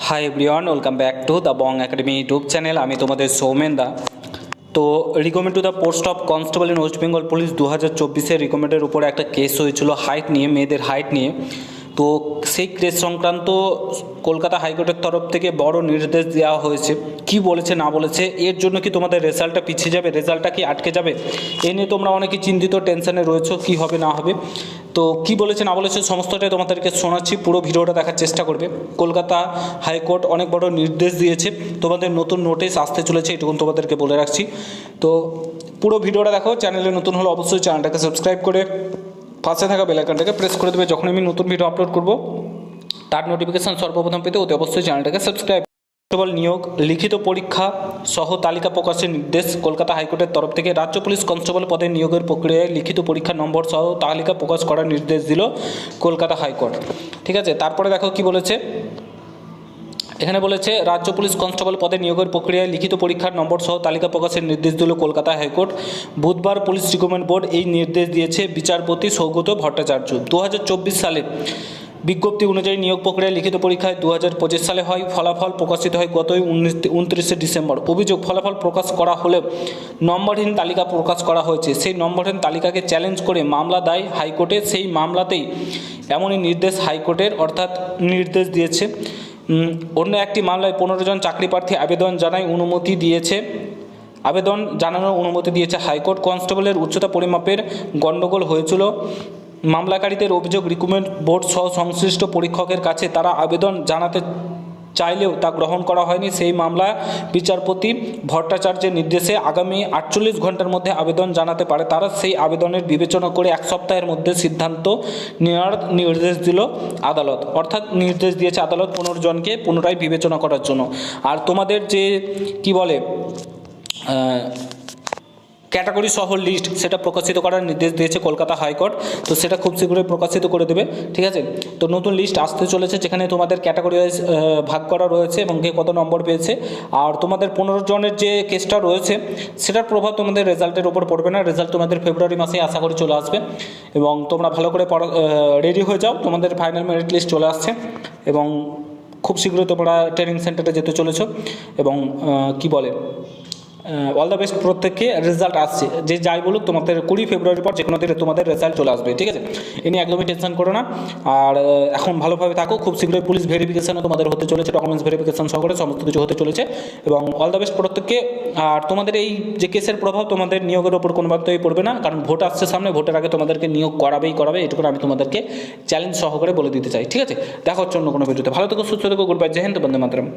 Hi everyone, welcome back to the Bong academy YouTube channel. আমি তোমাদের সৌমেন দা। তো recommend to the post of constable in West Bengal police 2024 রিকমেন্ডের উপরে একটা case হয়েছিল height নিয়ে, মেয়েদের হাইট নিয়ে। তো সেই কেস সংক্রান্ত কলকাতা হাইকোর্টের তরফ থেকে বড় নির্দেশ দেওয়া হয়েছে। কি বলেছে না বলেছে, এর জন্য কি তোমাদের রেজাল্টটা পিছিয়ে যাবে, রেজাল্টটা কি আটকে যাবে, এ নিয়ে তোমরা অনেকে চিন্তিত, টেনশনে রয়েছো কি হবে না হবে। তো কি বলেছে না বলেছে সমস্তটাই তোমাদেরকে শোনাচ্ছি, পুরো ভিডিওটা দেখার চেষ্টা করবে। কলকাতা হাইকোর্ট অনেক বড় নির্দেশ দিয়েছে, তোমাদের নতুন নোটিশ আসতে চলেছে, এটুকু তোমাদেরকে বলে রাখছি। তো পুরো ভিডিওটা দেখো। চ্যানেলে নতুন হলে অবশ্যই চ্যানেলটাকে সাবস্ক্রাইব করে পাশে থাকা বেল আইকনটাকে প্রেস করে দেবে। যখন আমি নতুন ভিডিও আপলোড করব তার নোটিফিকেশান সর্বপ্রথম পেতে অতি অবশ্যই চ্যানেলটাকে সাবস্ক্রাইব। কনস্টেবল নিয়োগ লিখিত পরীক্ষা সহ তালিকা প্রকাশের নির্দেশ কলকাতা হাইকোর্টের তরফ থেকে। রাজ্য পুলিশ কনস্টেবল পদে নিয়োগের প্রক্রিয়ায় লিখিত পরীক্ষা নম্বর সহ তালিকা প্রকাশ করার নির্দেশ দিল কলকাতা হাইকোর্ট। ঠিক আছে, তারপরে দেখো কি বলেছে। এখানে বলেছে রাজ্য পুলিশ কনস্টেবল পদে নিয়োগের প্রক্রিয়ায় লিখিত পরীক্ষার নম্বর সহ তালিকা প্রকাশের নির্দেশ দিল কলকাতা হাইকোর্ট। বুধবার পুলিশ রিক্রুটমেন্ট বোর্ড এই নির্দেশ দিয়েছে। বিচারপতি সৌগত ভট্টাচার্য 2024 সালে বিজ্ঞপ্তি অনুযায়ী নিয়োগ প্রক্রিয়ায় লিখিত পরীক্ষায় 2025 সালে হয়। ফলাফল প্রকাশিত হয় গত 29 ডিসেম্বর। অভিযোগ, ফলাফল প্রকাশ করা হলেও নম্বরহীন তালিকা প্রকাশ করা হয়েছে। সেই নম্বরহীন তালিকাকে চ্যালেঞ্জ করে মামলা দায় হাইকোর্টে। সেই মামলাতেই এমনই নির্দেশ হাইকোর্টের, অর্থাৎ নির্দেশ দিয়েছে। অন্য একটি মামলায় 15 জন চাকরি প্রার্থী আবেদন জানায়, অনুমতি দিয়েছে। আবেদন জানানোর অনুমতি দিয়েছে হাইকোর্ট। কনস্টেবলের উচ্চতা পরিমাপের গণ্ডগোল হয়েছিল। মামলাকারীদের অভিযোগ, রিক্রুটমেন্ট বোর্ড সহ সংশ্লিষ্ট পরীক্ষকের কাছে তারা আবেদন জানাতে চাইলেও তা গ্রহণ করা হয়নি। সেই মামলা বিচারপতি ভট্টাচার্যের নির্দেশে আগামী 48 ঘন্টার মধ্যে আবেদন জানাতে পারে তারা। সেই আবেদনের বিবেচনা করে 1 সপ্তাহের মধ্যে সিদ্ধান্ত নেওয়ার নির্দেশ দিল আদালত। অর্থাৎ নির্দেশ দিয়েছে আদালত 15 জনকে পুনরায় বিবেচনা করার জন্য। আর তোমাদের যে কি বলে ক্যাটাগরি সহ লিস্ট, সেটা প্রকাশিত করার নির্দেশ দিয়েছে কলকাতা হাইকোর্ট। তো সেটা খুব শীঘ্রই প্রকাশিত করে দেবে। ঠিক আছে, তো নতুন লিস্ট আসতে চলেছে যেখানে তোমাদের ক্যাটাগরি ওয়াইজ ভাগ করা রয়েছে এবং কে কত নম্বর পেয়েছে। আর তোমাদের 15 জনের যে কেসটা রয়েছে সেটার প্রভাব তোমাদের রেজাল্টের উপর পড়বে না। রেজাল্ট তোমাদের ফেব্রুয়ারি মাসে আশা করি চলে আসবে এবং তোমরা ভালো করে রেডি হয়ে যাও। তোমাদের ফাইনাল মেরিট লিস্ট চলে আসছে এবং খুব শীঘ্রই তোমরা ট্রেনিং সেন্টারে যেতে চলেছ এবং কি বলে অল দ্য বেস্ট। প্রত্যেককে রেজাল্ট আসছে, যে যাই বলুক তোমাদের 20 ফেব্রুয়ারির পর যে কোনো দিনে তোমাদের রেজাল্ট চলে আসবে। ঠিক আছে, এ নিয়ে একদমই টেনশন করো না। আর এখন ভালোভাবে থাকো। খুব শীঘ্রই পুলিশ ভেরিফিকেশানও তোমাদের হতে চলেছে, ডকুমেন্টস ভেরিফিকেশান সহ করে সমস্ত কিছু হতে চলেছে এবং অল দ্য বেস্ট প্রত্যেককে। আর তোমাদের এই যে কেসের প্রভাব তোমাদের নিয়োগের ওপর কোনো মাত্রায় পড়বে না, কারণ ভোট আসছে সামনে। ভোটের আগে তোমাদেরকে নিয়োগ করাবে, এটুকু আমি তোমাদেরকে চ্যালেঞ্জ সহকারে বলে দিতে চাই। ঠিক আছে, দেখা হচ্ছে অন্য কোনো ভিডিওতে। ভালো থেকো, সুস্থ থেকো, গুড বাই, জয় হিন্দ, বন্দে মাতরম।